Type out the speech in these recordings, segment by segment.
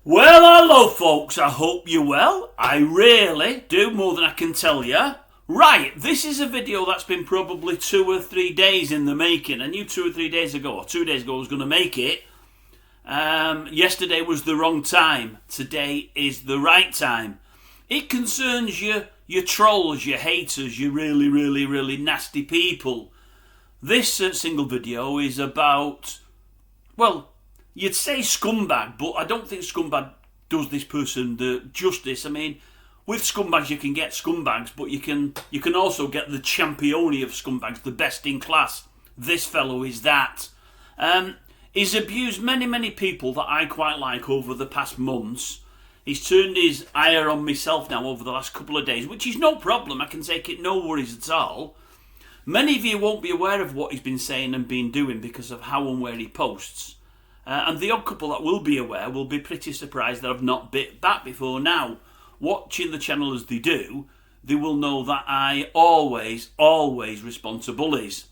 Well, hello folks, I hope you're well. I really do, more than I can tell you. Right, this is a video that's been probably 2 or 3 days in the making. I knew 2 or 3 days ago, or 2 days ago I was going to make it. Yesterday was the wrong time. Today is the right time. It concerns you, your trolls, your haters, you really nasty people. This single video is about, well, you'd say scumbag, but I don't think scumbag does this person the justice. I mean, with scumbags you can get scumbags, but you can also get the champione of scumbags, the best in class. This fellow is that. He's abused many people that I quite like over the past months. He's turned his ire on myself now over the last couple of days, which is no problem. I can take it, no worries at all. Many of you won't be aware of what he's been saying and been doing because of how and where he posts. And the odd couple that will be aware will be pretty surprised that I've not bit back before now. Watching the channel as they do, they will know that I always respond to bullies.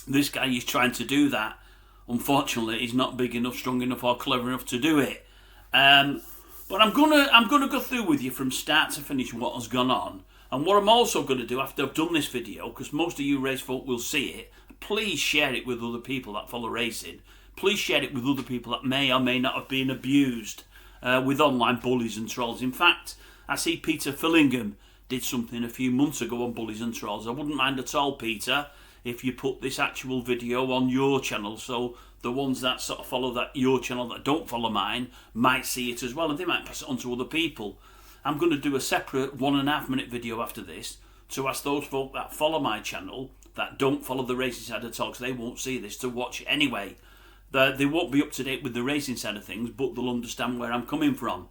This guy is trying to do that. Unfortunately, he's not big enough, strong enough or clever enough to do it. But I'm gonna go through with you from start to finish what has gone on. And what I'm also going to do after I've done this video, because most of you race folk will see it, please share it with other people that follow racing. Please share it with other people that may or may not have been abused with online bullies and trolls. In fact, I see Peter Fillingham did something a few months ago on bullies and trolls. I wouldn't mind at all, Peter, if you put this actual video on your channel, so the ones that sort of follow that your channel that don't follow mine might see it as well, and they might pass it on to other people. I'm going to do a separate 1.5 minute video after this to ask those folk that follow my channel that don't follow the racing side at all, because they won't see this, to watch it anyway. They won't be up to date with the racing side of things, but they'll understand where I'm coming from.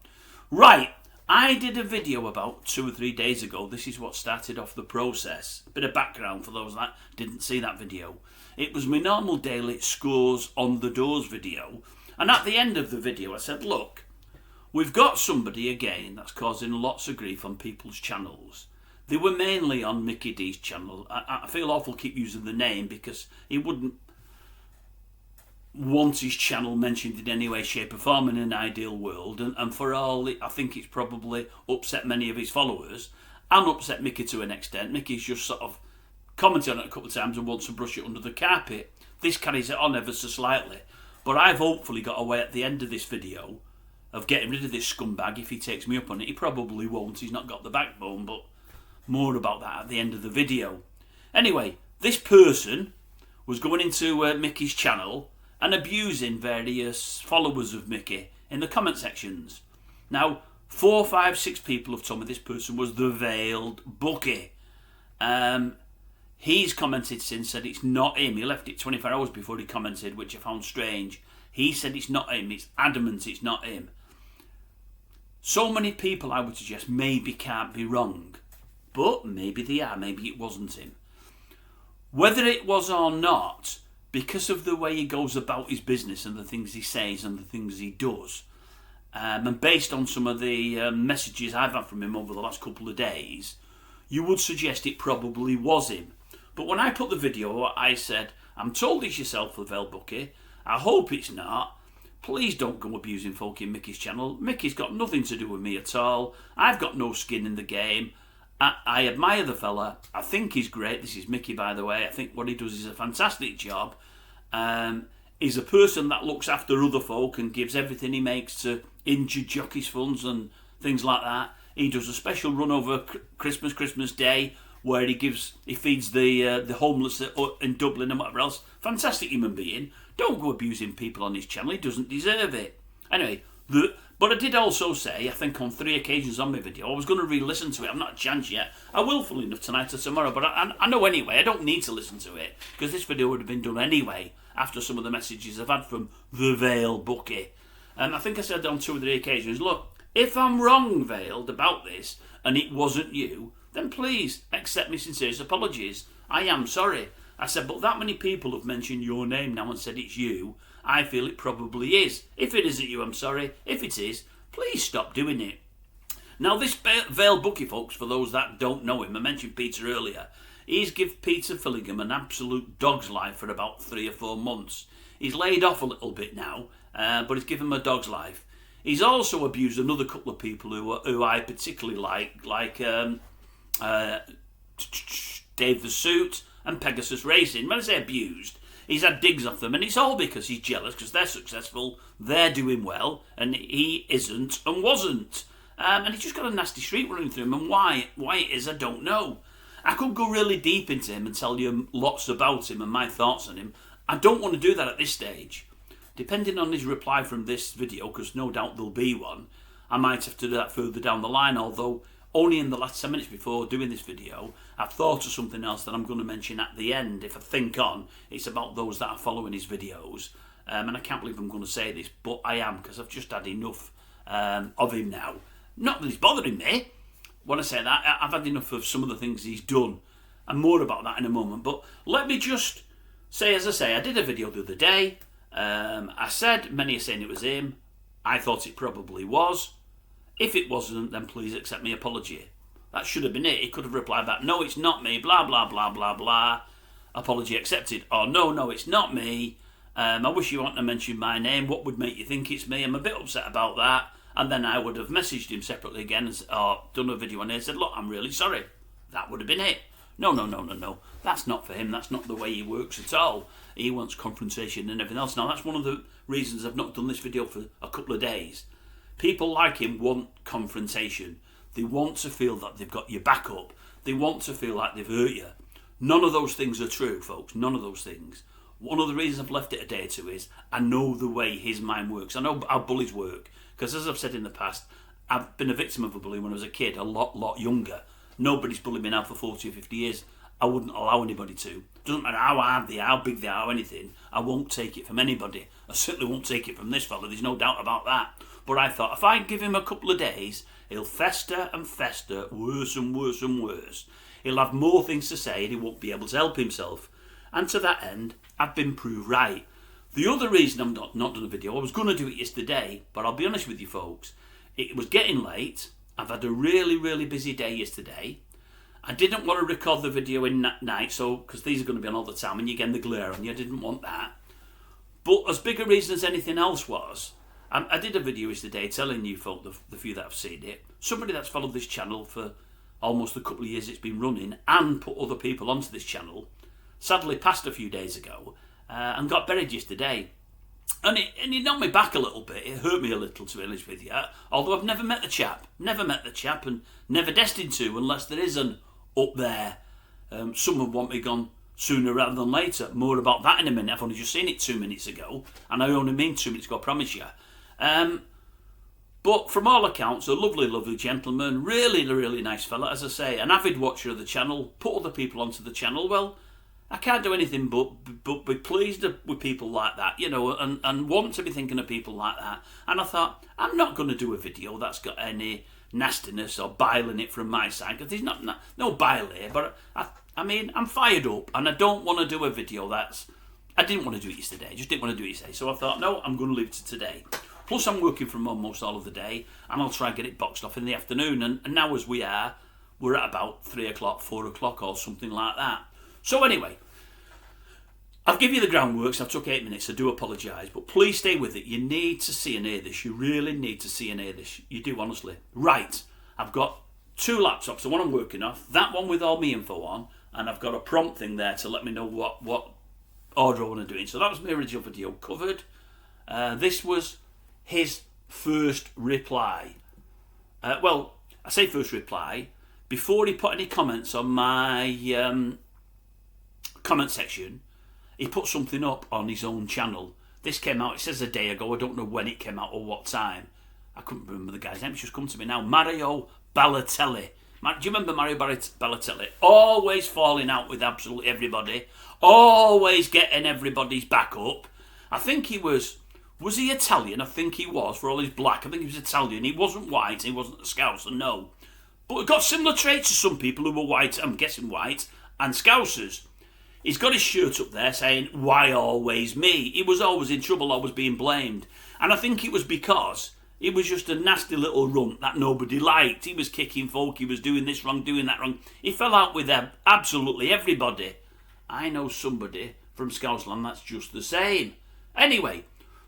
Right, I did a video about 2 or 3 days ago. This is what started off the process. A bit of background for those that didn't see that video. It was my normal daily scores on the doors video. And at the end of the video I said, look, we've got somebody again that's causing lots of grief on people's channels. They were mainly on Mickey D's channel. I feel awful keep using the name because he wouldn't want his channel mentioned in any way, shape or form in an ideal world, and for all, I think it's probably upset many of his followers and upset Mickey to an extent. Mickey's just sort of commented on it a couple of times and wants to brush it under the carpet. This carries it on ever so slightly, but I've hopefully got a way at the end of this video of getting rid of this scumbag. If he takes me up on it, he probably won't, he's not got the backbone, but more about that at the end of the video. Anyway, this person was going into Mickey's channel and abusing various followers of Mickey in the comment sections. Now, 4, 5, 6 people have told me this person was the Veiled Bookie. He's commented since, said it's not him. He left it 24 hours before he commented, which I found strange. He said it's not him. It's adamant it's not him. So many people, I would suggest, maybe can't be wrong. But maybe they are. Maybe it wasn't him. Whether it was or not, because of the way he goes about his business and the things he says and the things he does, and based on some of the messages I've had from him over the last couple of days, you would suggest it probably was him. But when I put the video, I said, I'm told it's yourself, the Veiled Bookie. I hope it's not. Please don't go abusing folk in Mickey's channel. Mickey's got nothing to do with me at all. I've got no skin in the game. I admire the fella. I think he's great. This is Mickey, by the way. I think what he does is a fantastic job. He's a person that looks after other folk and gives everything he makes to injured jockeys funds and things like that. He does a special run over Christmas Day where he feeds the homeless in Dublin and whatever else. Fantastic human being. Don't go abusing people on his channel. He doesn't deserve it. Anyway, but I did also say, I think on 3 occasions on my video, I was going to re-listen to it. I'm not a chance yet. I will, full enough, tonight or tomorrow. But I know anyway, I don't need to listen to it, because this video would have been done anyway after some of the messages I've had from the Veiled Bookie. And I think I said on 2 or 3 occasions, look, if I'm wrong, Veiled, about this, and it wasn't you, then please accept my sincerest apologies. I am sorry. I said, but that many people have mentioned your name now and said it's you. I feel it probably is. If it isn't you, I'm sorry. If it is, please stop doing it. Now, this Veiled Bookie, folks, for those that don't know him, I mentioned Peter earlier, he's given Peter Fillingham an absolute dog's life for about 3 or 4 months. He's laid off a little bit now, but he's given him a dog's life. He's also abused another couple of people who I particularly like Dave the Suit and Pegasus Racing. When I say abused, he's had digs off them, and it's all because he's jealous because they're successful, they're doing well, and he isn't and wasn't. And he's just got a nasty streak running through him, and why it is, I don't know. I could go really deep into him and tell you lots about him and my thoughts on him. I don't want to do that at this stage. Depending on his reply from this video, because no doubt there'll be one, I might have to do that further down the line, although only in the last 10 minutes before doing this video, I've thought of something else that I'm going to mention at the end. If I think on, it's about those that are following his videos. And I can't believe I'm going to say this, but I am, because I've just had enough of him now. Not that he's bothering me. When I say that, I've had enough of some of the things he's done, and more about that in a moment. But let me just say, as I say, I did a video the other day. I said, many are saying it was him. I thought it probably was. If it wasn't, then please accept my apology. That should have been it. He could have replied back, no, it's not me, blah, blah, blah, blah, blah. Apology accepted. Or no, it's not me. I wish you hadn't mentioned my name. What would make you think it's me? I'm a bit upset about that. And then I would have messaged him separately again or done a video on it and said, look, I'm really sorry. That would have been it. No. That's not for him. That's not the way he works at all. He wants confrontation and everything else. Now, that's one of the reasons I've not done this video for a couple of days. People like him want confrontation. They want to feel that they've got your back up. They want to feel like they've hurt you. None of those things are true, folks. None of those things. One of the reasons I've left it a day or two is I know the way his mind works. I know how bullies work. Because as I've said in the past, I've been a victim of a bully when I was a kid, a lot younger. Nobody's bullied me now for 40 or 50 years. I wouldn't allow anybody to. Doesn't matter how hard they are, how big they are, or anything. I won't take it from anybody. I certainly won't take it from this fella. There's no doubt about that. But I thought, if I give him a couple of days, he'll fester and fester, worse and worse and worse. He'll have more things to say and he won't be able to help himself. And to that end, I've been proved right. The other reason I'm not done a video, I was going to do it yesterday, but I'll be honest with you folks, it was getting late. I've had a really busy day yesterday. I didn't want to record the video in night, so because these are going to be on all the time and you're getting the glare on you, I didn't want that. But as big a reason as anything else was, I did a video yesterday telling you folk, the few that have seen it, somebody that's followed this channel for almost a couple of years it's been running and put other people onto this channel, sadly passed a few days ago and got buried yesterday. And it knocked me back a little bit. It hurt me a little, to be honest with you. Although I've never met the chap. Never met the chap and never destined to unless there is an up there. Some would want me gone sooner rather than later. More about that in a minute. I've only just seen it 2 minutes ago. And I only mean 2 minutes ago, I promise you. But from all accounts, a lovely gentleman. Really nice fella, as I say. An avid watcher of the channel. Put other people onto the channel. Well, I can't do anything but be pleased with people like that, you know, and want to be thinking of people like that. And I thought, I'm not going to do a video that's got any nastiness or bile in it from my side, because there's no bile here, but I mean, I'm fired up, and I don't want to do a video I didn't want to do it yesterday, I just didn't want to do it yesterday, so I thought, no, I'm going to leave it to today. Plus, I'm working from almost all of the day, and I'll try and get it boxed off in the afternoon, and now as we're at about 3 o'clock, 4 o'clock, or something like that. So anyway, I'll give you the groundworks. I've took 8 minutes. I do apologise, but please stay with it. You need to see and hear this. You really need to see and hear this. You do, honestly. Right, I've got 2 laptops. The one I'm working off, that one with all my info on, and I've got a prompt thing there to let me know what order I want to do it in. So that was my original video covered. This was his first reply. Well, I say first reply. Before he put any comments on my comment section, he put something up on his own channel. This came out, it says a day ago. I don't know when it came out or what time. I couldn't remember the guy's name. It's just come to me now. Mario Balotelli. Do you remember Mario Balotelli? Always falling out with absolutely everybody. Always getting everybody's back up. I think he was he Italian? I think he was, for all his black. I think he was Italian. He wasn't white. He wasn't a Scouser, no. But he got similar traits to some people who were white, I'm guessing white, and Scousers. He's got his shirt up there saying, why always me? He was always in trouble, always being blamed. And I think it was because he was just a nasty little runt that nobody liked. He was kicking folk, he was doing this wrong, doing that wrong. He fell out with absolutely everybody. I know somebody from Scousland that's just the same. Anyway,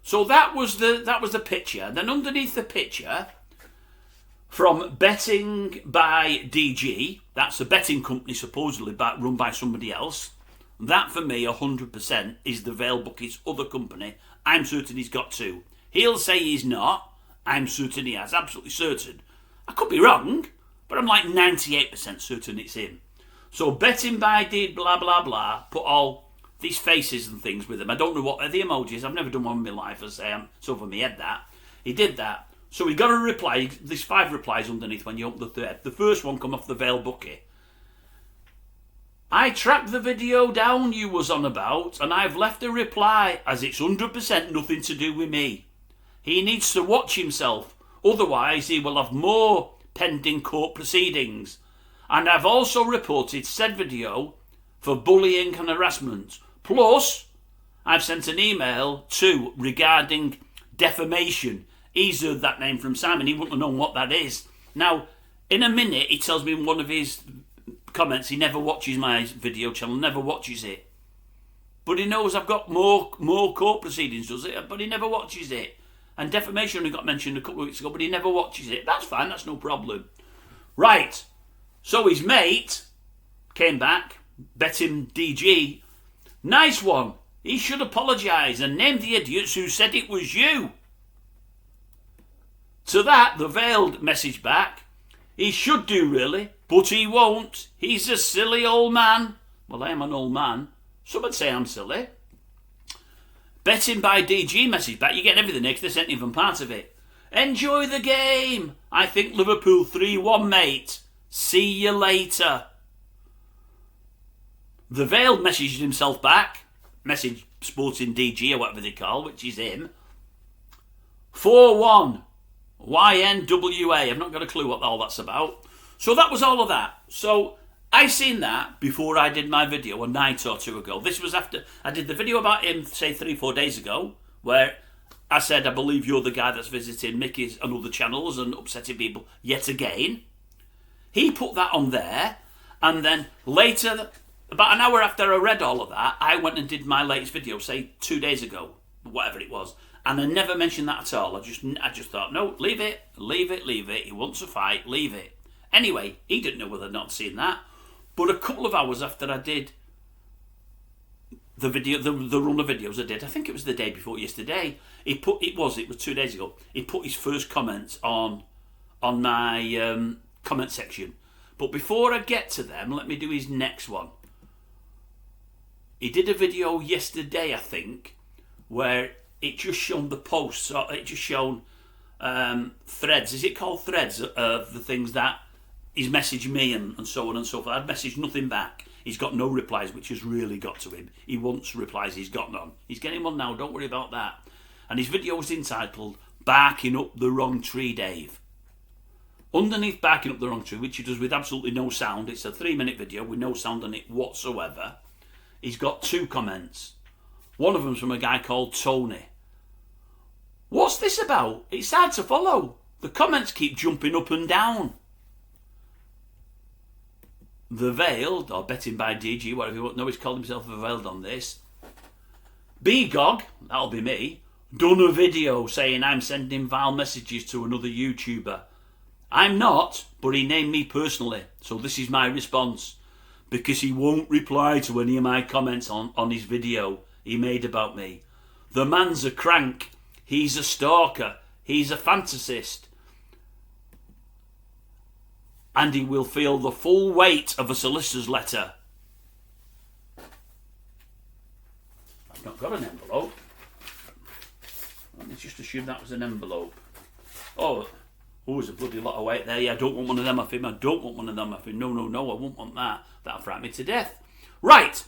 So that was the picture. And then underneath the picture, from Betting by DG, that's a betting company supposedly run by somebody else. That for me, 100%, is the Veiled Bookie's other company. I'm certain he's got two. He'll say he's not. I'm certain he has. Absolutely certain. I could be wrong, but I'm like 98% certain it's him. So Betting by D blah blah blah put all these faces and things with them. I don't know what are the emojis. I've never done one in my life. I say I'm so over my head that he did that. So he got a reply. There's 5 replies underneath when you open the thread. The first one come off the Veiled Bookie. I tracked the video down you was on about, and I've left a reply as it's 100% nothing to do with me. He needs to watch himself, otherwise he will have more pending court proceedings. And I've also reported said video for bullying and harassment. Plus, I've sent an email to regarding defamation. He's heard that name from Simon. He wouldn't have known what that is. Now, in a minute, he tells me in one of his comments he never watches my video channel, never watches it. But he knows I've got more court proceedings, does it? But he never watches it. And defamation only got mentioned a couple of weeks ago, but he never watches it. That's fine, that's no problem. Right. So his mate came back, bet him DG. Nice one. He should apologise and name the idiots who said it was you. To that, the Veiled message back. He should do, really, but he won't. He's a silly old man. Well, I am an old man. Some would say I'm silly. Betting by DG message back. You get everything here because they sent even part of it. Enjoy the game. I think Liverpool 3-1, mate. See you later. The Veiled messaged himself back. Message Sporting DG or whatever they call, which is him. 4-1. YNWA. I've not got a clue what all that's about. So that was all of that. So I seen that before I did my video a night or two ago. This was after I did the video about him, say 3-4 days ago, where I said I believe you're the guy that's visiting Mickey's and other channels and upsetting people yet again. He put that on there, and then later, about an hour after I read all of that, I went and did my latest video, say 2 days ago, whatever it was, and I never mentioned that at all. I just thought, no, leave it. He wants a fight, leave it. Anyway, he didn't know whether I'd not seen that, but a couple of hours after I did the video, the run of videos I did, I think it was the day before yesterday, it was 2 days ago, he put his first comments on my comment section. But before I get to them, let me do his next one. He did a video yesterday, I think, where it just shown the posts, or it just shown threads. Is it called threads of the things that he's messaged me and so on and so forth? I'd messaged nothing back. He's got no replies, which has really got to him. He wants replies, he's got none. He's getting one now, don't worry about that. And his video was entitled Barking Up the Wrong Tree, Dave. Underneath Barking Up the Wrong Tree, which he does with absolutely no sound, it's a 3-minute video with no sound on it whatsoever, he's got 2 comments. One of them's from a guy called Tony. What's this about? It's hard to follow. The comments keep jumping up and down. The Veiled, or Betting by DG, whatever you want, no, he's called himself a Veiled on this. BGOG, that'll be me, done a video saying I'm sending vile messages to another YouTuber. I'm not, but he named me personally, so this is my response. Because he won't reply to any of my comments on his video he made about me. The man's a crank. He's a stalker. He's a fantasist. And he will feel the full weight of a solicitor's letter. I've not got an envelope. Let's just assume that was an envelope. Oh, there's a bloody lot of weight there. Yeah, I don't want one of them off him. I don't want one of them off him. No, I won't want that. That'll frighten me to death. Right.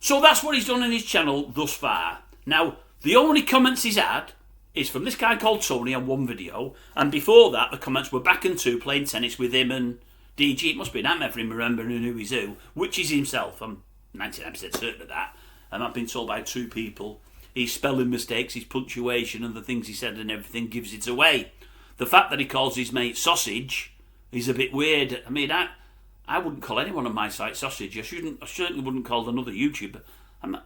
So that's what he's done in his channel thus far. Now, the only comments he's had is from this guy called Tony on one video, and before that the comments were back and 2 playing tennis with him and DG. It must be a nightmare for him remembering who he's who, which is himself. I'm 99% certain of that. And I've been told by 2 people his spelling mistakes, his punctuation and the things he said and everything gives it away. The fact that he calls his mate Sausage is a bit weird. I mean, I wouldn't call anyone on my site Sausage. I certainly wouldn't call another YouTuber.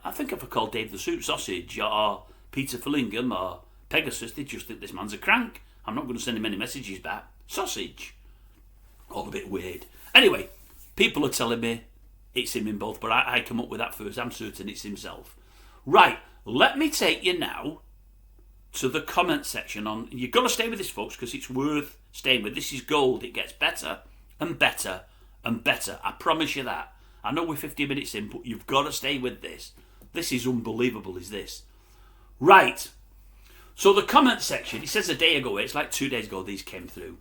I think if I called Dave the Suit Sausage or Peter Fillingham or Pegasus, they just think this man's a crank. I'm not going to send him any messages back. Sausage. All a bit weird. Anyway, people are telling me it's him in both, but I come up with that first. I'm certain it's himself. Right, let me take you now to the comment section on... You've got to stay with this, folks, because it's worth staying with. This is gold. It gets better and better and better. I promise you that. I know we're 50 minutes in, but you've got to stay with this. This is unbelievable, is this? Right. So the comment section, it says a day ago, it's like 2 days ago these came through.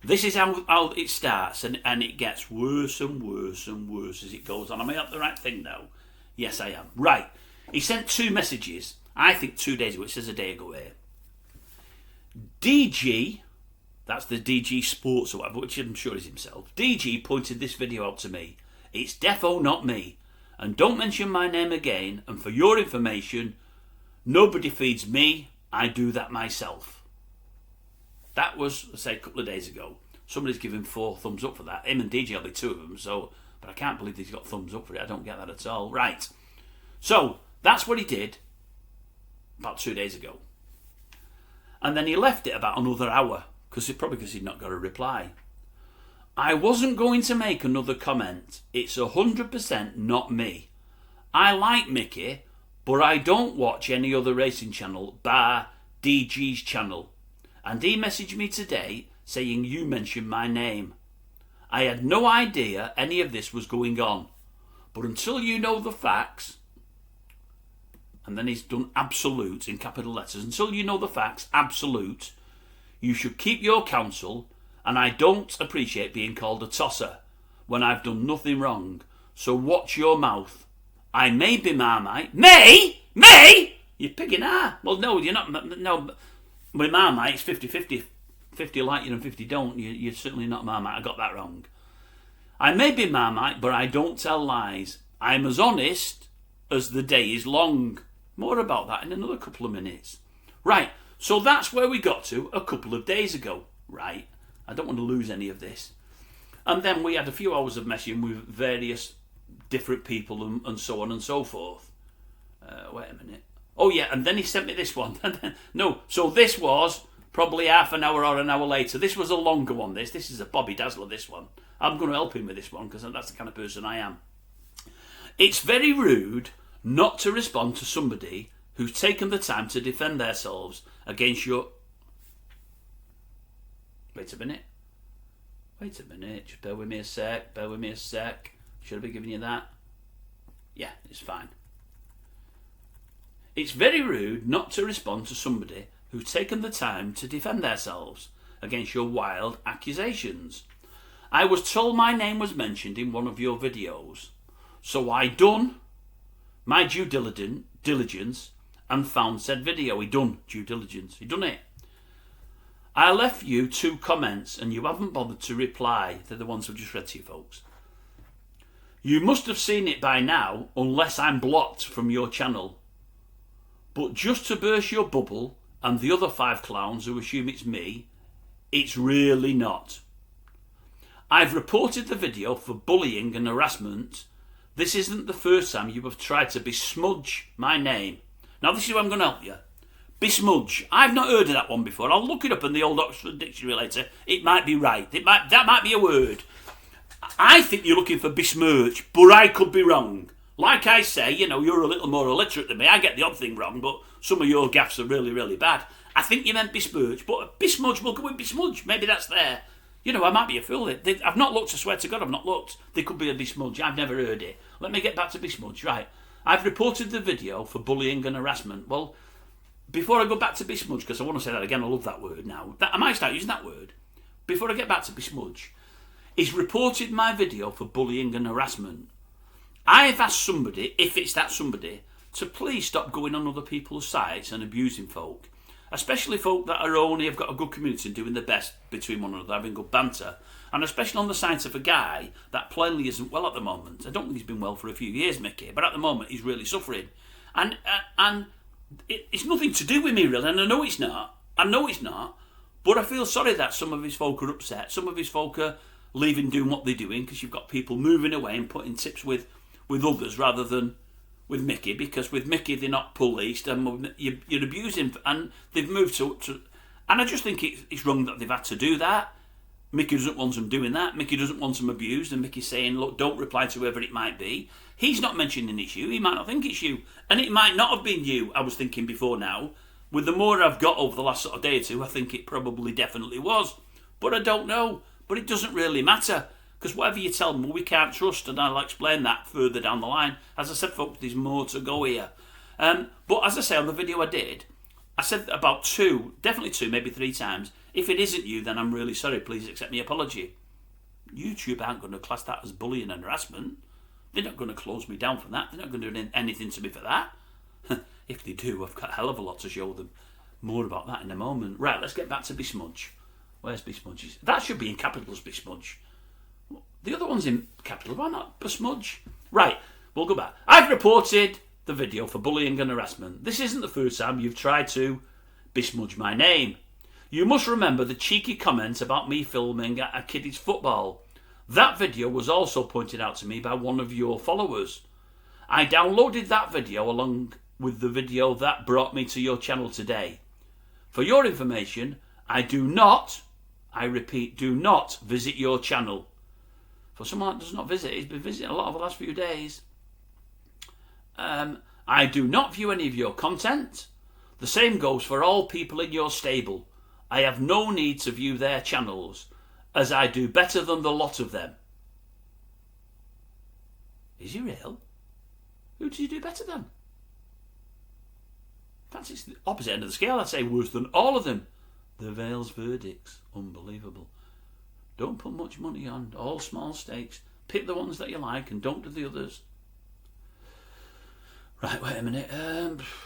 This is how it starts, and it gets worse and worse and worse as it goes on. Am I up the right thing now? Yes, I am. Right. He sent 2 messages, I think 2 days ago. It says a day ago here. DG, that's the DG Sports or whatever, which I'm sure is himself. DG pointed this video out to me. It's defo not me. And don't mention my name again. And for your information, nobody feeds me. I do that myself. That was, let's say, a couple of days ago. Somebody's given 4 thumbs up for that. Him and DJ will be 2 of them. So, but I can't believe he's got thumbs up for it. I don't get that at all. Right. So, that's what he did about 2 days ago. And then he left it about another hour. Probably because he'd not got a reply. I wasn't going to make another comment. It's 100% not me. I like Mickey, but I don't watch any other racing channel bar DG's channel. And he messaged me today saying you mentioned my name. I had no idea any of this was going on. But until you know the facts, and then he's done absolute in capital letters, until you know the facts, absolute, you should keep your counsel. And I don't appreciate being called a tosser when I've done nothing wrong. So watch your mouth. I may be Marmite. May? You're picking Well, no, you're not. No, with Marmite, it's 50-50. 50 like you and 50 don't. You're certainly not Marmite. I got that wrong. I may be Marmite, but I don't tell lies. I'm as honest as the day is long. More about that in another couple of minutes. Right, so that's where we got to a couple of days ago. Right. I don't want to lose any of this. And then we had a few hours of messaging with various different people and so on and so forth. Wait a minute. Oh yeah, and then he sent me this one. No, so this was probably half an hour or an hour later. This was a longer one, this is a Bobby Dazzler, this one. I'm going to help him with this one because that's the kind of person I am. It's very rude not to respond to somebody who's taken the time to defend themselves against your... Wait a minute, just bear with me a sec. Should I be giving you that? Yeah, it's fine. It's very rude not to respond to somebody who's taken the time to defend themselves against your wild accusations. I was told my name was mentioned in one of your videos, so I done my due diligence and found said video. He done it. I left you 2 comments and you haven't bothered to reply. They're the ones I've just read to you, folks. You must have seen it by now, unless I'm blocked from your channel. But just to burst your bubble and the other 5 clowns who assume it's me, it's really not. I've reported the video for bullying and harassment. This isn't the first time you have tried to besmudge my name. Now this is where I'm going to help you. Besmudge. I've not heard of that one before. I'll look it up in the old Oxford Dictionary later. It might be right. That might be a word. I think you're looking for besmirch, but I could be wrong. Like I say, you're a little more illiterate than me. I get the odd thing wrong, but some of your gaffes are really, really bad. I think you meant besmirch, but besmudge, we'll go with besmudge. Maybe that's there. I might be a fool. I've not looked, I swear to God, I've not looked. There could be a besmudge. I've never heard it. Let me get back to besmudge. Right. I've reported the video for bullying and harassment. Well, before I go back to besmudge, because I want to say that again, I love that word now. I might start using that word. Before I get back to besmudge, he's reported my video for bullying and harassment. I've asked somebody, if it's that somebody, to please stop going on other people's sites and abusing folk. Especially folk that have got a good community and doing their best between one another, having good banter. And especially on the side of a guy that plainly isn't well at the moment. I don't think he's been well for a few years, Mickey, but at the moment he's really suffering. And it's nothing to do with me, really, and I know it's not. But I feel sorry that some of his folk are upset. Some of his folk are leaving doing what they're doing because you've got people moving away and putting tips with others rather than with Mickey, because with Mickey they're not policed and you're abusing, and they've moved to and I just think it's wrong that they've had to do that. Mickey doesn't want them doing that. Mickey doesn't want them abused, and Mickey's saying, look, don't reply to whoever it might be. He's not mentioning it's you. He might not think it's you, and it might not have been you. I was thinking before now. With the more I've got over the last sort of day or two, I think it probably definitely was, but I don't know. But it doesn't really matter, because whatever you tell them, we can't trust, and I'll explain that further down the line. As I said, folks, there's more to go here. But as I say on the video I did, I said about definitely two, maybe three times, if it isn't you, then I'm really sorry, please accept my apology. YouTube aren't going to class that as bullying and harassment. They're not going to close me down for that. They're not going to do anything to me for that. If they do, I've got a hell of a lot to show them. More about that in a moment. Right, let's get back to Besmudge. Where's Besmudge? That should be in capitals, Besmudge. The other one's in capital. Why not Besmudge? Right, we'll go back. I've reported the video for bullying and harassment. This isn't the first time you've tried to besmudge my name. You must remember the cheeky comment about me filming at a kiddies football. That video was also pointed out to me by one of your followers. I downloaded that video along with the video that brought me to your channel today. For your information, I do not, I repeat, do not visit your channel. For someone that does not visit, he's been visiting a lot over the last few days. I do not view any of your content. The same goes for all people in your stable. I have no need to view their channels, as I do better than the lot of them. Is he real? Who do you do better than? In fact, it's the opposite end of the scale. I'd say worse than all of them. The Veils verdicts. Unbelievable. Don't put much money on. All small stakes. Pick the ones that you like and don't do the others. Right, wait a minute.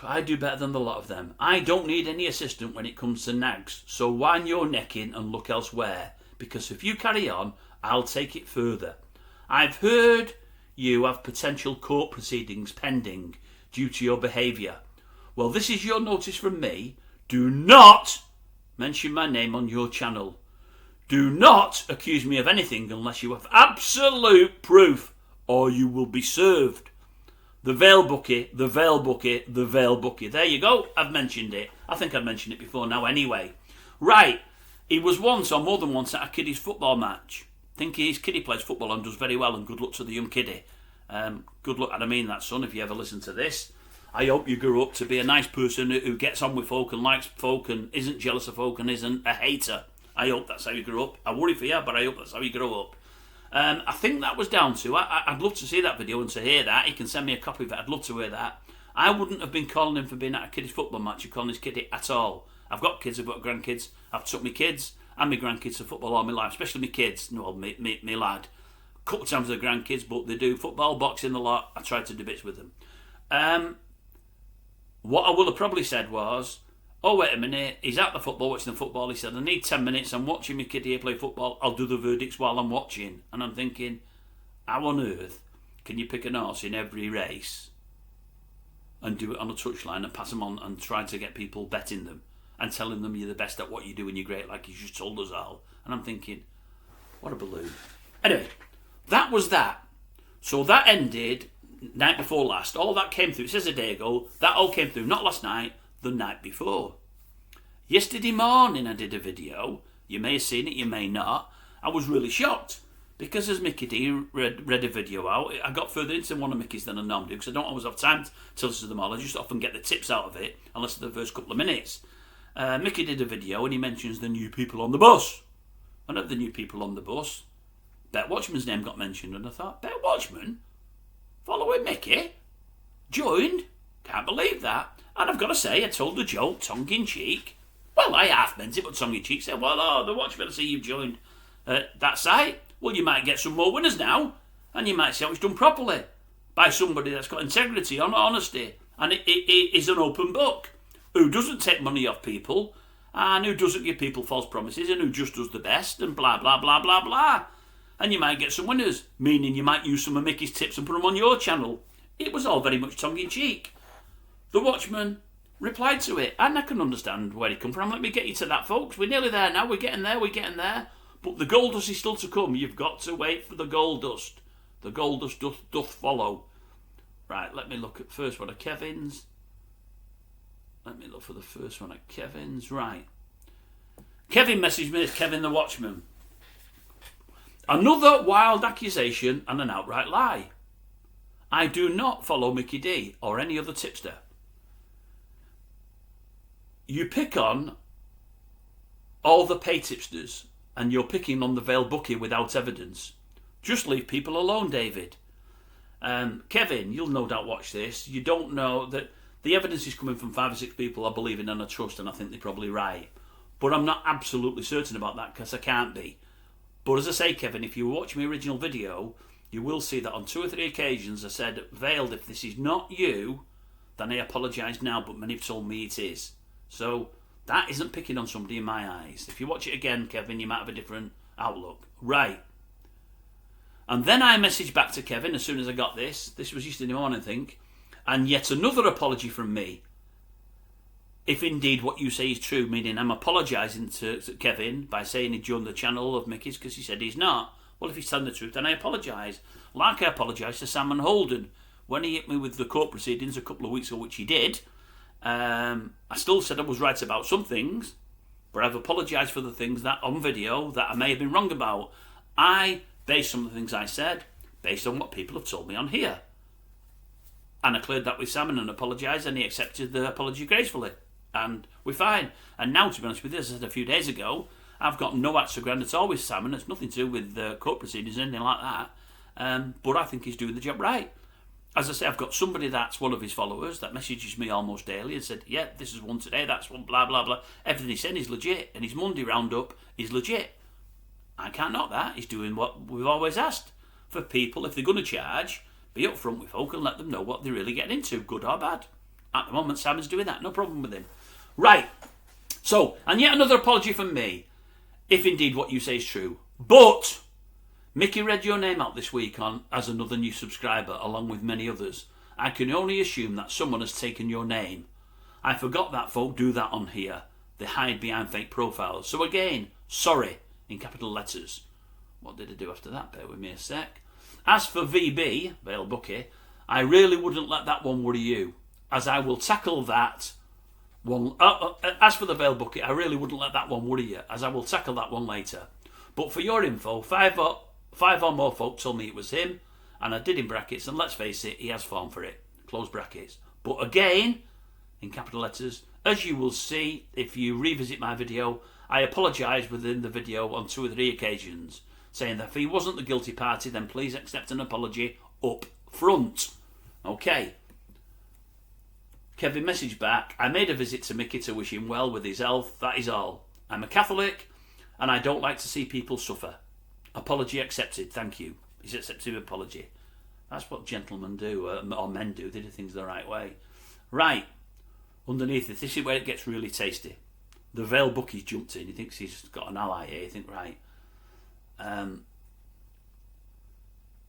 I do better than the lot of them. I don't need any assistant when it comes to nags. So wind your neck in and look elsewhere. Because if you carry on, I'll take it further. I've heard you have potential court proceedings pending due to your behaviour. Well, this is your notice from me. Do not mention my name on your channel. Do not accuse me of anything unless you have absolute proof, or you will be served. The Veiled Bookie, the Veiled Bookie, the Veiled Bookie. There you go. I've mentioned it. I think I've mentioned it before now anyway. Right. He was once, or more than once, at a kiddies football match. I think his kiddie plays football and does very well, and good luck to the young kiddie. Good luck, and I mean that, son, if you ever listen to this. I hope you grew up to be a nice person who gets on with folk and likes folk and isn't jealous of folk and isn't a hater. I hope that's how you grew up. I worry for you, but I hope that's how you grow up. I think that was down to, I'd love to see that video and to hear that. He can send me a copy of it. I'd love to hear that. I wouldn't have been calling him for being at a kiddies football match or calling his kiddie at all. I've got kids, I've got grandkids. I've took my kids and my grandkids to football all my life, especially my kids. No, me lad. A couple of times with the grandkids, but they do football, boxing, a lot. I try to do bits with them. What I would have probably said was, oh, wait a minute, he's at the football, watching the football. He said, I need 10 minutes. I'm watching my kid here play football. I'll do the verdicts while I'm watching. And I'm thinking, how on earth can you pick an horse in every race and do it on a touchline and pass them on and try to get people betting them and telling them you're the best at what you do and you're great, like you just told us all? And I'm thinking, what a balloon. Anyway, that was that. So that ended night before last. All that came through. It says a day ago. That all came through, not last night, the night before. Yesterday morning I did a video. You may have seen it, you may not. I was really shocked because as Mickey D read a video out, I got further into one of Mickey's than I normally do because I don't always have time to listen to them all. I just often get the tips out of it unless the first couple of minutes. Mickey did a video and he mentions the new people on the bus. One of the new people on the bus, Bet Watchman's name got mentioned, and I thought, Bet Watchman? Following Mickey? Joined? Can't believe that. And I've got to say, I told the joke, tongue-in-cheek. Well, I half meant it, but tongue-in-cheek said, well, oh, the Watchman, I see you've joined that site. Well, you might get some more winners now, and you might see how it's done properly by somebody that's got integrity, honesty, and it is an open book. Who doesn't take money off people, and who doesn't give people false promises, and who just does the best, and blah, blah, blah, blah, blah. And you might get some winners, meaning you might use some of Mickey's tips and put them on your channel. It was all very much tongue-in-cheek. The Watchman replied to it, and I can understand where he come from. Let me get you to that, folks. We're nearly there now. We're getting there. But the gold dust is still to come. You've got to wait for the gold dust. The gold dust doth follow. Right, let me look at first one of Kevin's. Let me look for the first one of Kevin's. Right. Kevin messaged me, Kevin the Watchman. Another wild accusation and an outright lie. I do not follow Mickey D or any other tipster. You pick on all the pay tipsters and you're picking on the Veiled Bookie without evidence. Just leave people alone, David. Kevin, you'll no doubt watch this. You don't know that the evidence is coming from 5 or 6 people I believe in and I trust, and I think they're probably right. But I'm not absolutely certain about that because I can't be. But as I say, Kevin, if you watch my original video, you will see that on 2 or 3 occasions I said, Veiled, if this is not you, then I apologise now, but many have told me it is. So that isn't picking on somebody in my eyes. If you watch it again, Kevin, you might have a different outlook. Right. And then I messaged back to Kevin as soon as I got this. This was yesterday morning, I think. And yet another apology from me. If indeed what you say is true, meaning I'm apologising to Kevin by saying he joined the channel of Mickey's because he said he's not. Well, if he's telling the truth, then I apologise. Like I apologised to Sam and Holden when he hit me with the court proceedings a couple of weeks ago, which he did. I still said I was right about some things, but I've apologised for the things that on video that I may have been wrong about. I based some of the things I said based on what people have told me on here. And I cleared that with Sam and apologised, and he accepted the apology gracefully. And we're fine. And now, to be honest with you, as I said a few days ago, I've got no axe to grind at all with Sam, and it's nothing to do with court proceedings or anything like that. But I think he's doing the job right. As I say, I've got somebody that's one of his followers that messages me almost daily and said, yeah, this is one today, that's one, blah, blah, blah. Everything he's saying is legit, and his Monday roundup is legit. I can't knock that. He's doing what we've always asked for people. If they're going to charge, be upfront with folk and let them know what they're really getting into, good or bad. At the moment, Simon's doing that. No problem with him. Right. So, and yet another apology from me, if indeed what you say is true. But Mickey read your name out this week on as another new subscriber, along with many others. I can only assume that someone has taken your name. I forgot that folk do that on here. They hide behind fake profiles. So again, sorry, in capital letters. What did I do after that? Bear with me a sec. As for VB, Veiled Bookie, I really wouldn't let that one worry you, as I will tackle that one. As for the Veiled Bookie, I really wouldn't let that one worry you, as I will tackle that one later. But for your info, five or more folk told me it was him, and I did in brackets, and let's face it, he has form for it. Close brackets. But again, in capital letters, as you will see if you revisit my video, I apologise within the video on 2 or 3 occasions, saying that if he wasn't the guilty party, then please accept an apology up front. Okay. Kevin messaged back, I made a visit to Mickey to wish him well with his health, that is all. I'm a Catholic, and I don't like to see people suffer. Apology accepted, thank you. He's accepted an apology. That's what gentlemen do, or men do, they do things the right way. Right, underneath this is where it gets really tasty. The Veiled Bookie's jumped in, he thinks he's got an ally here, you think, right.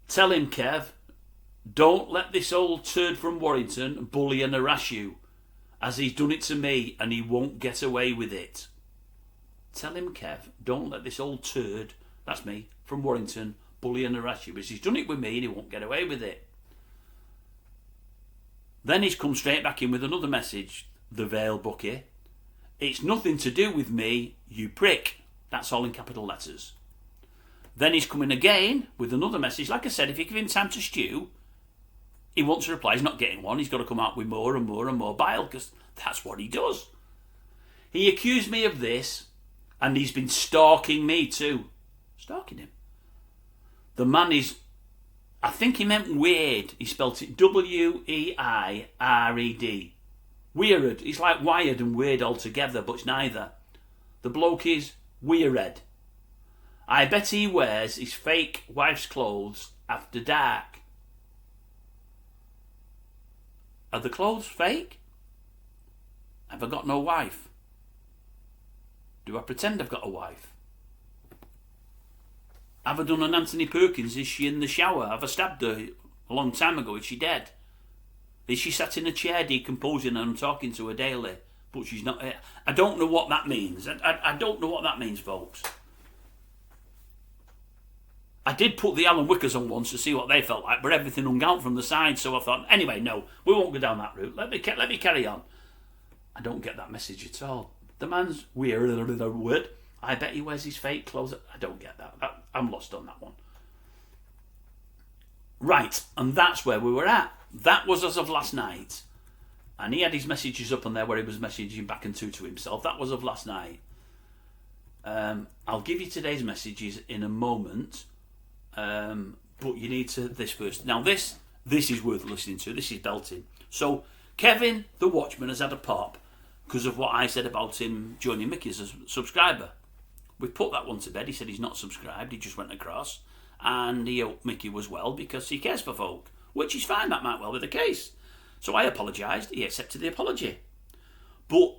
Tell him, Kev, don't let this old turd from Warrington bully and harass you, as he's done it to me and he won't get away with it. Tell him, Kev, don't let this old turd, that's me, from Warrington, bully and harass you, because he's done it with me and he won't get away with it. Then he's come straight back in with another message, the Veiled Bookie. It's nothing to do with me, you prick. That's all in capital letters. Then he's coming again with another message. Like I said, if you give him time to stew, he wants a reply. He's not getting one. He's got to come out with more and more and more bile, because that's what he does. He accused me of this, and he's been stalking me too. Stalking him. The man is, I think he meant weird. He spelt it Weired. Weird. It's like wired and weird altogether, but it's neither. The bloke is weird. I bet he wears his fake wife's clothes after dark. Are the clothes fake? Have I got no wife? Do I pretend I've got a wife? Have I done an Anthony Perkins? Is she in the shower? Have I stabbed her a long time ago? Is she dead? Is she sat in a chair decomposing and I'm talking to her daily, but she's not here? I don't know what that means. I don't know what that means, folks. I did put the Alan Wickers on once to see what they felt like, but everything hung out from the side, so I thought, anyway, no, we won't go down that route. Let me carry on. I don't get that message at all. The man's weird. I bet he wears his fake clothes. I don't get that. I'm lost on that one. Right, and that's where we were at. That was as of last night. And he had his messages up on there where he was messaging back and to himself. That was of last night. I'll give you today's messages in a moment. But you need to this first. Now this is worth listening to. This is belting. So Kevin the Watchman has had a pop because of what I said about him joining Mickey as a subscriber. We put that one to bed. He said he's not subscribed. He just went across. And he hoped Mickey was well because he cares for folk. Which is fine. That might well be the case. So I apologised. He accepted the apology. But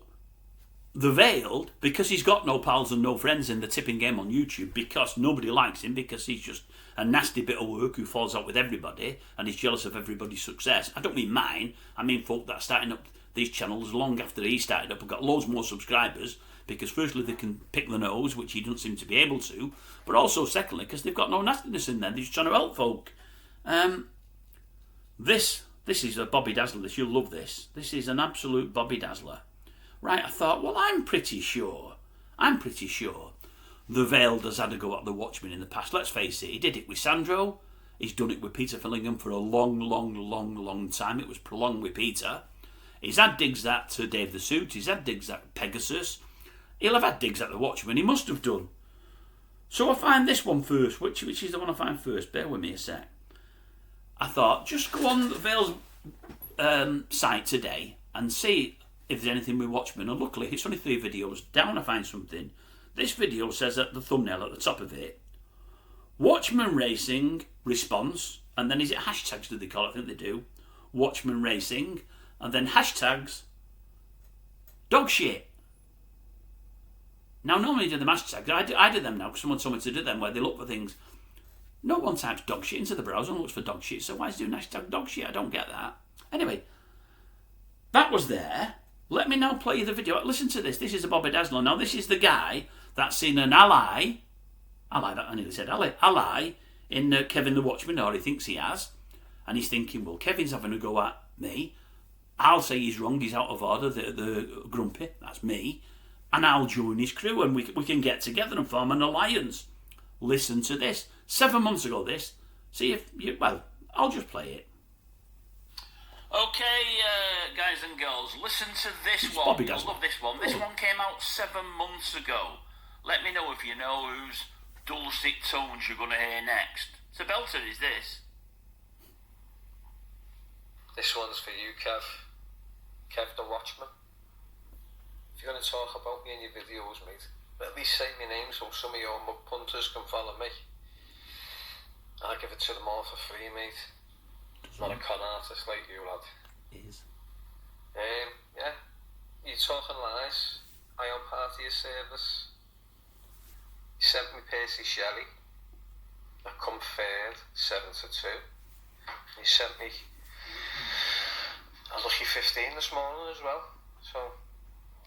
the Veiled, because he's got no pals and no friends in the tipping game on YouTube, because nobody likes him, because he's just a nasty bit of work who falls out with everybody and is jealous of everybody's success. I don't mean mine. I mean folk that are starting up these channels long after he started up and got loads more subscribers, because firstly they can pick the nose, which he doesn't seem to be able to, but also secondly because they've got no nastiness in there. They're just trying to help folk. This is a Bobby Dazzler. This, you'll love this. This is an absolute Bobby Dazzler. Right, I thought, well, I'm pretty sure the Veiled has had a go at the Watchmen in the past. Let's face it, he did it with Sandro. He's done it with Peter Fillingham for a long time. It was prolonged with Peter. He's had digs at Dave the Suit. He's had digs at Pegasus. He'll have had digs at the Watchmen. He must have done. So I find this one first. Which is the one I find first? Bear with me a sec. I thought, just go on the Veil's site today and see if there's anything with Watchmen. And luckily, it's only 3 videos. Down I find something. This video says at the thumbnail at the top of it, Watchmen Racing response, and then is it hashtags do they call it? I think they do. Watchmen Racing, and then hashtags dog shit. Now normally you do the hashtags. I do them now because someone told me to do them where they look for things. No one types dog shit into the browser and looks for dog shit, so why is it doing hashtag dog shit? I don't get that. Anyway, that was there. Let me now play you the video. Listen to this. This is a Bobby Dazzler. Now this is the guy that's seen an ally that I nearly said ally in Kevin the Watchman, or he thinks he has, and he's thinking, well, Kevin's having a go at me. I'll say he's wrong, he's out of order, the grumpy, that's me, and I'll join his crew and we can get together and form an alliance. Listen to this. 7 months ago this. See if you, well, I'll just play it. Okay, guys and girls, listen to this one. You'll love this one. This one came out 7 months ago. Let me know if you know whose dulcet tones you're going to hear next. It's a belter, is this? This one's for you, Kev. Kev the Watchman. If you're going to talk about me in your videos, mate, at least say my name so some of your mug punters can follow me. I'll give it to them all for free, mate. Not a con artist like you, lad. Is. Yeah. You're talking lies. I am part of your service. You sent me Percy Shelley. I come third, 7-2. You sent me a lucky 15 this morning as well. So,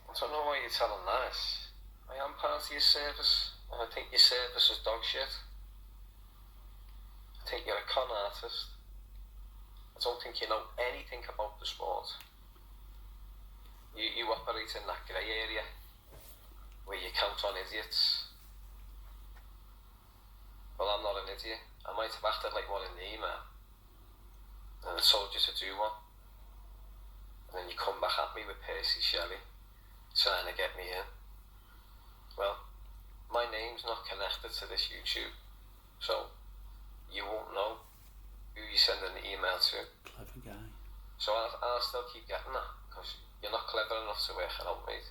I don't know why you're telling lies. I am part of your service, and I think your service is dog shit. I think you're a con artist. I don't think you know anything about the sport. You operate in that grey area where you count on idiots. Well, I'm not an idiot. I might have acted like one in the email, and I told you to do one, and then you come back at me with Percy Shelley trying to get me in. Well, my name's not connected to this YouTube, so you won't know who you're sending the email to. Clever guy. So I'll still keep getting that, because you're not clever enough to work it out, mate.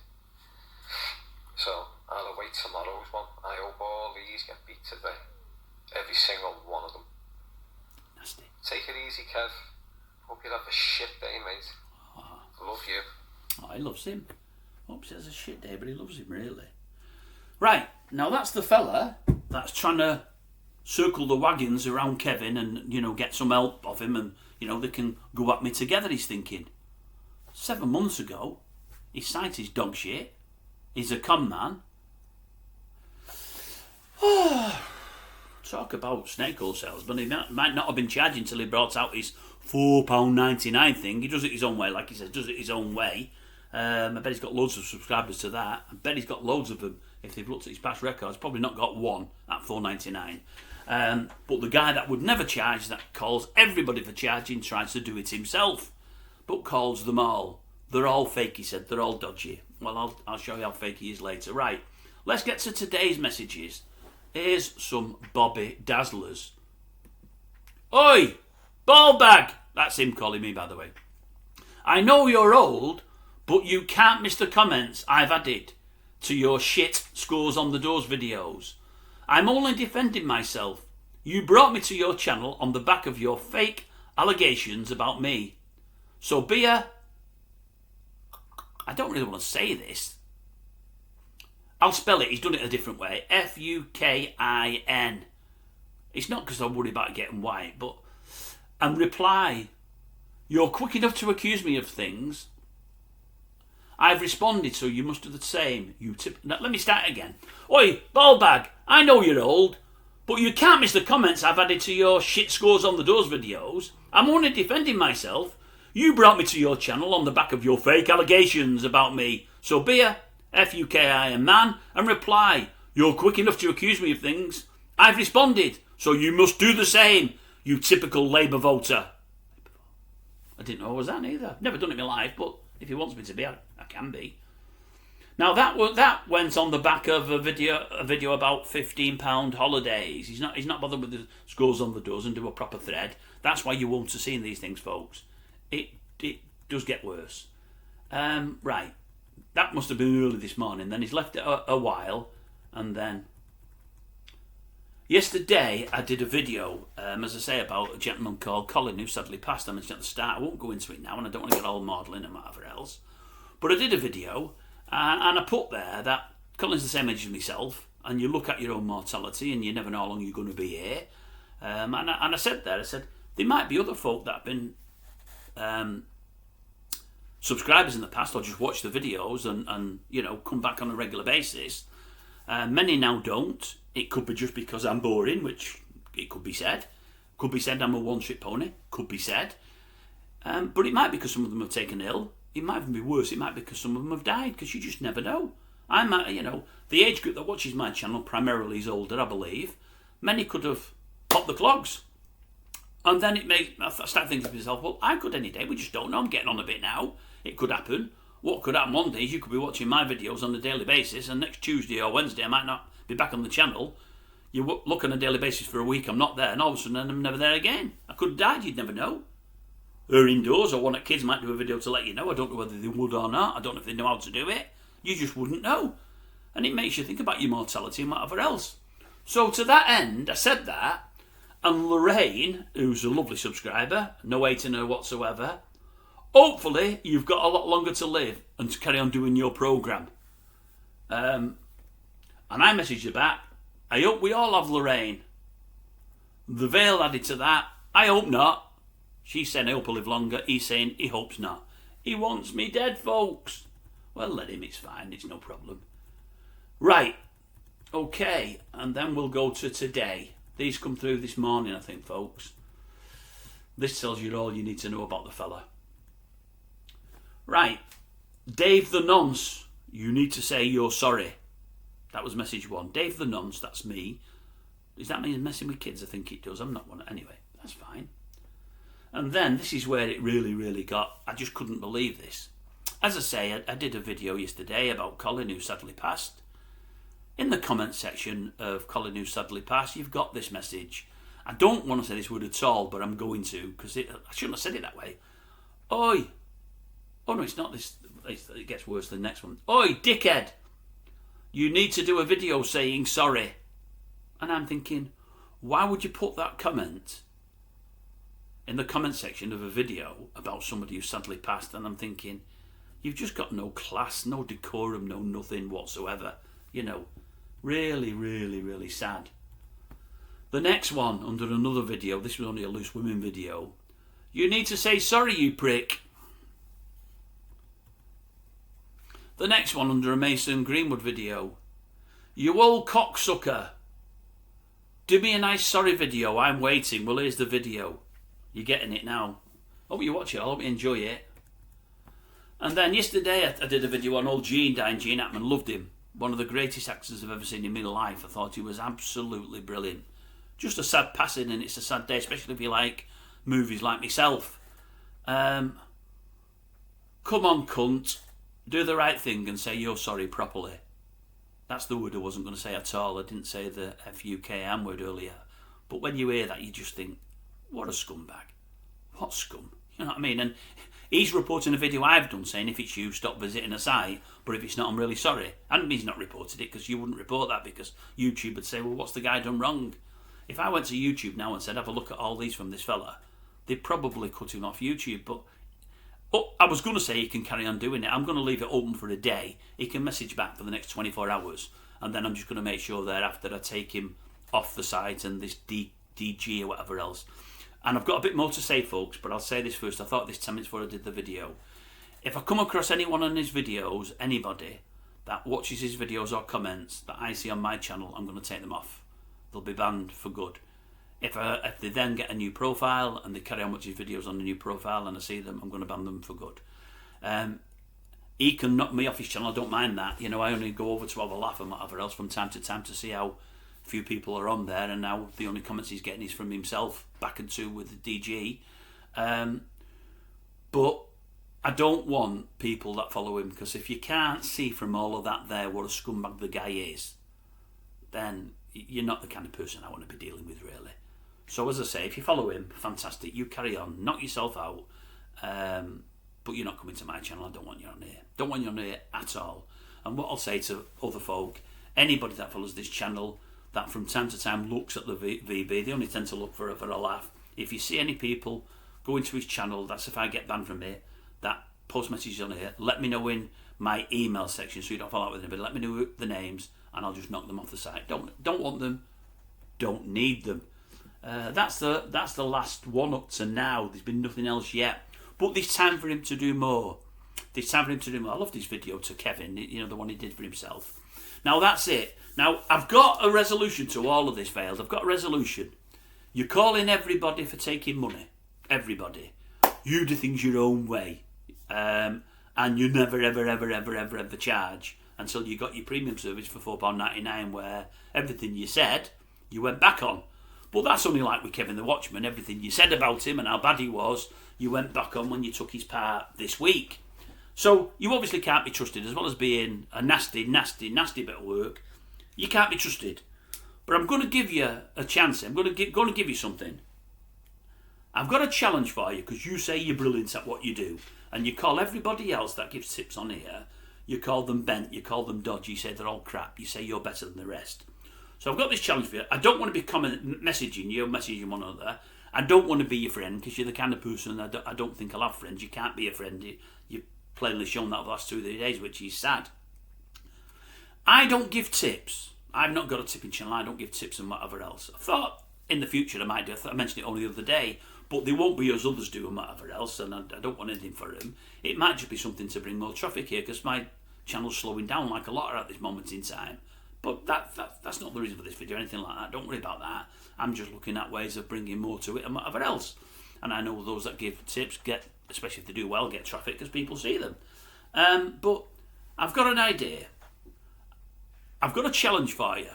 So I'll await tomorrow's one. I hope all these get beat today. Every single one of them. Nasty. Take it easy, Kev. Hope you have a shit day, mate. Love you. Oh, he loves him. Hopes he has a shit day, but he loves him, really. Right, now that's the fella that's trying to circle the wagons around Kevin and, you know, get some help of him and, you know, they can go at me together, he's thinking. 7 months ago, his site is dog shit. He's a con man. Talk about snake oil salesman. He might not have been charging until he brought out his £4.99 thing. He does it his own way, like he says, does it his own way. I bet he's got loads of subscribers to that. I bet he's got loads of them. If they've looked at his past records, probably not got one at £4.99. But the guy that would never charge, that calls everybody for charging, tries to do it himself, but calls them all. They're all fake, he said. They're all dodgy. Well, I'll show you how fake he is later. Right, let's get to today's messages. Here's some Bobby Dazzlers. Oi, ball bag! That's him calling me, by the way. I know you're old, but you can't miss the comments I've added to your shit scores on the doors videos. I'm only defending myself. You brought me to your channel on the back of your fake allegations about me. So be a... I don't really want to say this. I'll spell it. He's done it a different way. Fukin. It's not because I'm worried about getting white, but... And reply. You're quick enough to accuse me of things. I've responded, so you must do the same. Now, let me start again. Oi, ball bag. I know you're old, but you can't miss the comments I've added to your shit scores on the doors videos. I'm only defending myself. You brought me to your channel on the back of your fake allegations about me. So be a Fukin man and reply. You're quick enough to accuse me of things. I've responded, so you must do the same, you typical Labour voter. I didn't know I was that either. Never done it in my life, but if he wants me to be, I can be. Now that went on the back of a video about £15 holidays. He's not bothered with the scores on the doors and do a proper thread. That's why you won't have seen these things, folks. It does get worse. Right. That must have been early this morning. Then he's left it a while, and then yesterday I did a video, as I say, about a gentleman called Colin who sadly passed. I mentioned at the start. I won't go into it now, and I don't want to get all maudlin and whatever else. But I did a video, and I put there that Colin's the same age as myself, and you look at your own mortality, and you never know how long you're going to be here. And I said there, there might be other folk that have been subscribers in the past, or just watch the videos and come back on a regular basis. Many now don't. It could be just because I'm boring, which it could be said. Could be said I'm a one-trick pony. Could be said. But it might be because some of them have taken ill. It might even be worse. It might be because some of them have died, because you just never know. I might, the age group that watches my channel primarily is older, I believe. Many could have popped the clogs. And then I start thinking to myself, well, I could any day. We just don't know. I'm getting on a bit now. It could happen. What could happen one day is you could be watching my videos on a daily basis, and next Tuesday or Wednesday I might not be back on the channel. You look on a daily basis for a week, I'm not there, and all of a sudden I'm never there again. I could have died, you'd never know. Or indoors, or one of the kids might do a video to let you know. I don't know whether they would or not. I don't know if they know how to do it. You just wouldn't know. And it makes you think about your mortality and whatever else. So to that end, I said that, and Lorraine, who's a lovely subscriber, no hate in her whatsoever, hopefully you've got a lot longer to live and to carry on doing your programme. And I messaged her back, I hope we all have Lorraine. The Veil added to that, I hope not. She's saying I hope I live longer, he's saying he hopes not. He wants me dead, folks. Well, let him, it's fine, it's no problem. Right, okay, and then we'll go to today. These come through this morning, I think, folks. This tells you all you need to know about the fella. Right, Dave the Nonce, you need to say you're sorry. That was message one. Dave the Nonce, that's me. Does that mean messing with kids? I think it does. I'm not one. Anyway, that's fine. And then this is where it really got. I just couldn't believe this. As I say, I did a video yesterday about Colin who sadly passed. In the comment section of Colin who sadly passed, you've got this message. I don't want to say this word at all, but I'm going to, because I shouldn't have said it that way. Oi. Oh no, it's not this. It gets worse than the next one. Oi, dickhead. You need to do a video saying sorry. And I'm thinking, why would you put that comment in the comment section of a video about somebody who sadly passed? And I'm thinking, you've just got no class, no decorum, no nothing whatsoever. Really sad. The next one, under another video, this was only a Loose Women video. You need to say sorry, you prick. The next one, under a Mason Greenwood video. You old cocksucker. Do me a nice sorry video. I'm waiting. Well, here's the video. You're getting it now. Hope you watch it. I hope you enjoy it. And then yesterday I did a video on old Gene Dine. Gene Hackman, loved him. One of the greatest actors I've ever seen in my life. I thought he was absolutely brilliant. Just a sad passing, and it's a sad day, especially if you like movies like myself. Come on, cunt. Do the right thing and say you're sorry properly. That's the word I wasn't going to say at all. I didn't say the F-U-K-M word earlier. But when you hear that, you just think, what a scumbag. What scum? You know what I mean? And he's reporting a video I've done saying if it's you, stop visiting a site. But if it's not, I'm really sorry. And he's not reported it because you wouldn't report that because YouTube would say, well, what's the guy done wrong? If I went to YouTube now and said, have a look at all these from this fella, they'd probably cut him off YouTube. But I was going to say he can carry on doing it. I'm going to leave it open for a day. He can message back for the next 24 hours. And then I'm just going to make sure thereafter I take him off the site and this DG or whatever else. And I've got a bit more to say, folks, but I'll say this first. I thought this 10 minutes before I did the video. If I come across anyone on his videos, anybody that watches his videos or comments that I see on my channel, I'm going to take them off. They'll be banned for good. If they then get a new profile and they carry on watching videos on the new profile and I see them, I'm going to ban them for good. He can knock me off his channel, I don't mind that. You know, I only go over to have a laugh and whatever else from time to time to see how few people are on there, and now the only comments he's getting is from himself, back and two with the DG. But I don't want people that follow him, because if you can't see from all of that there what a scumbag the guy is, then you're not the kind of person I want to be dealing with, really. So as I say, if you follow him, fantastic, you carry on, knock yourself out, but you're not coming to my channel. I don't want you on here. Don't want you on here at all. And what I'll say to other folk, anybody that follows this channel, that from time to time looks at the VB, they only tend to look for a laugh. If you see any people go into his channel, that's if I get banned from it, that post messages on here, let me know in my email section so you don't fall out with anybody. Let me know the names and I'll just knock them off the site. Don't want them, don't need them. That's the last one up to now. There's been nothing else yet. But there's time for him to do more. There's time for him to do more. I love this video to Kevin, you know, the one he did for himself. Now that's it. Now I've got a resolution to all of this, Veiled. I've got a resolution. You're calling everybody for taking money. Everybody. You do things your own way. And you never, ever charge until you got your premium service for £4.99 where everything you said, you went back on. But that's only like with Kevin the Watchman. Everything you said about him and how bad he was, you went back on when you took his part this week. So you obviously can't be trusted, as well as being a nasty bit of work. You can't be trusted. But I'm going to give you a chance. I'm going to give you something. I've got a challenge for you because you say you're brilliant at what you do. And you call everybody else that gives tips on here, you call them bent, you call them dodgy, you say they're all crap, you say you're better than the rest. So I've got this challenge for you. I don't want to be messaging you, messaging one another. I don't want to be your friend because you're the kind of person I don't think I'll have friends. You can't be a friend. You've plainly shown that the last 2 or 3 days, which is sad. I don't give tips. I've not got a tipping channel. I don't give tips and whatever else. I thought in the future I might do. I mentioned it only the other day, but they won't be as others do and whatever else, and I don't want anything for them. It might just be something to bring more traffic here because my channel's slowing down like a lot are at this moment in time. But that's not the reason for this video or anything like that. Don't worry about that. I'm just looking at ways of bringing more to it and whatever else. And I know those that give tips get, especially if they do well, get traffic because people see them. But I've got an idea. I've got a challenge for you.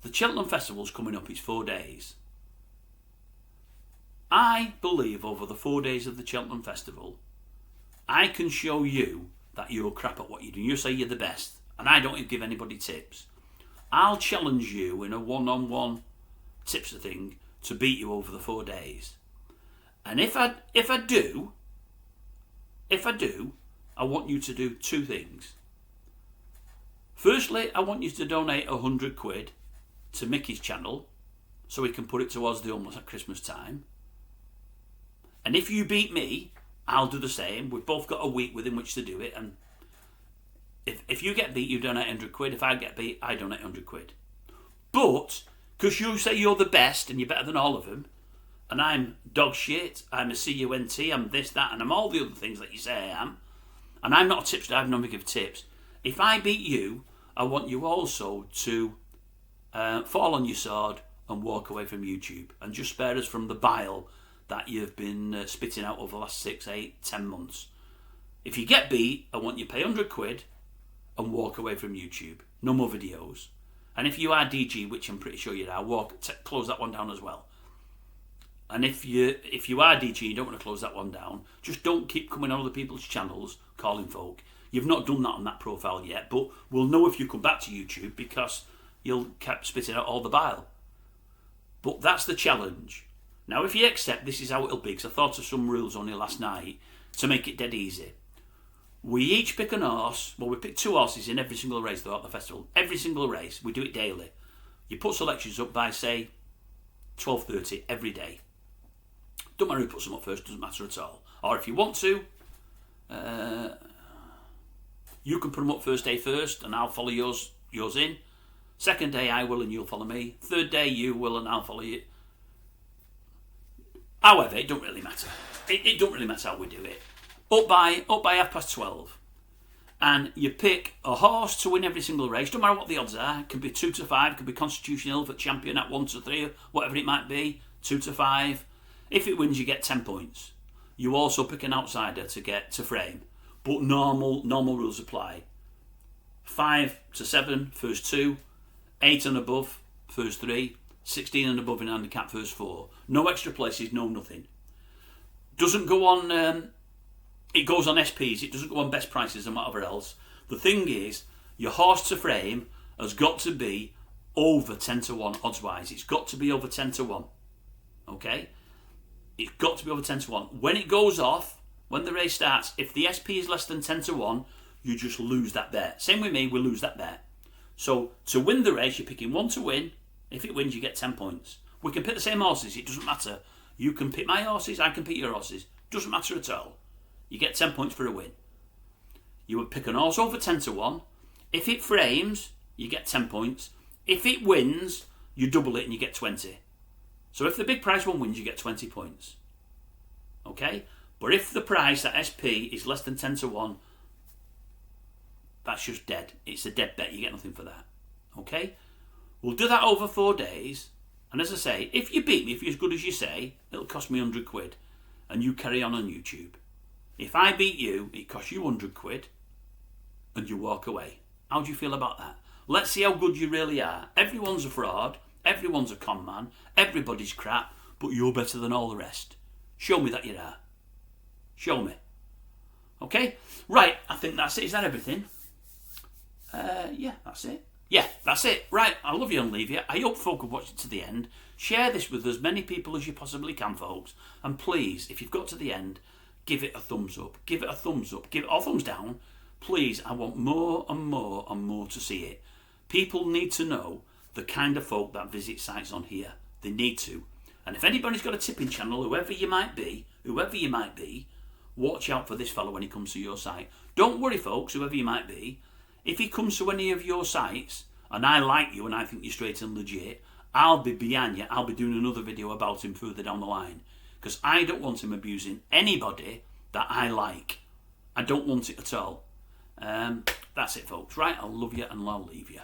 The Cheltenham Festival's coming up. It's 4 days. I believe over the 4 days of the Cheltenham Festival, I can show you that you're crap at what you do. You say you're the best, and I don't give anybody tips. I'll challenge you in a one-on-one tips thing to beat you over the 4 days. And if I do, I want you to do 2 things. Firstly, I want you to donate £100 to Mickey's channel so he can put it towards the homeless at Christmas time. And if you beat me, I'll do the same. We've both got a week within which to do it. And if you get beat, you donate £100. If I get beat, I donate £100. But, because you say you're the best and you're better than all of them, and I'm dog shit, I'm a CUNT, I'm this, that, and I'm all the other things that you say I am, and I'm not a tipster, I've never given tips. If I beat you, I want you also to fall on your sword, and walk away from YouTube, and just spare us from the bile that you've been spitting out over the last 6, 8, 10 months. If you get beat, I want you to pay £100 and walk away from YouTube. No more videos. And if you are DG, which I'm pretty sure you are, close that one down as well. And if you are DG, you don't want to close that one down, just don't keep coming on other people's channels calling folk. You've not done that on that profile yet, but we'll know if you come back to YouTube because you'll keep spitting out all the bile. But that's the challenge. Now, if you accept this is how it'll be, because I thought of some rules only last night to make it dead easy. We each pick an horse. Well, we pick 2 horses in every single race throughout the festival. Every single race. We do it daily. You put selections up by, say, 12:30 every day. Don't matter who puts them up first. Doesn't matter at all. Or if you want to, you can put them up first day first, and I'll follow yours in. Second day I will, and you'll follow me. Third day you will, and I'll follow you. However, it don't really matter. It don't really matter how we do it. Up by 12:30, and you pick a horse to win every single race. Don't matter what the odds are. It could be 2 to 5. It could be Constitution Elephant Champion at 1 to 3, whatever it might be. 2 to 5. If it wins, you get 10 points. You also pick an outsider to get to frame, but normal rules apply. 5 to 7, first 2. 8 and above, first 3. 16 and above in handicap, first 4. No extra places, no nothing. Doesn't go on. It goes on SPs. It doesn't go on best prices and whatever else. The thing is, your horse to frame has got to be over 10 to 1 odds wise. It's got to be over 10 to 1. Okay? It's got to be over 10 to 1. When it goes off, when the race starts, if the SP is less than 10 to 1, you just lose that bet. Same with me, we lose that bet. So to win the race, you're picking 1 to win. If it wins, you get 10 points. We can pick the same horses. It doesn't matter. You can pick my horses, I can pick your horses. Doesn't matter at all. You get 10 points for a win. You would pick an horse over 10 to 1. If it frames, you get 10 points. If it wins, you double it and you get 20. So if the big prize one wins, you get 20 points. Okay? But if the price, that SP, is less than 10 to 1, that's just dead. It's a dead bet. You get nothing for that. Okay? We'll do that over 4 days. And as I say, if you beat me, if you're as good as you say, it'll cost me £100. And you carry on YouTube. If I beat you, it costs you £100 and you walk away. How do you feel about that? Let's see how good you really are. Everyone's a fraud. Everyone's a con man. Everybody's crap. But you're better than all the rest. Show me that you are. Show me. Okay? Right, I think that's it. Is that everything? Yeah, that's it. Yeah, that's it. Right, I love you and leave you. I hope folk have watched it to the end. Share this with as many people as you possibly can, folks. And please, if you've got to the end, give it a thumbs up. Give it a thumbs up. Give it a thumbs down. Please, I want more and more and more to see it. People need to know the kind of folk that visit sites on here. They need to. And if anybody's got a tipping channel, whoever you might be, watch out for this fellow when he comes to your site. Don't worry, folks, whoever you might be. If he comes to any of your sites, and I like you and I think you're straight and legit, I'll be behind you. I'll be doing another video about him further down the line. Because I don't want him abusing anybody that I like. I don't want it at all. That's it, folks. Right, I'll love you and I'll leave you.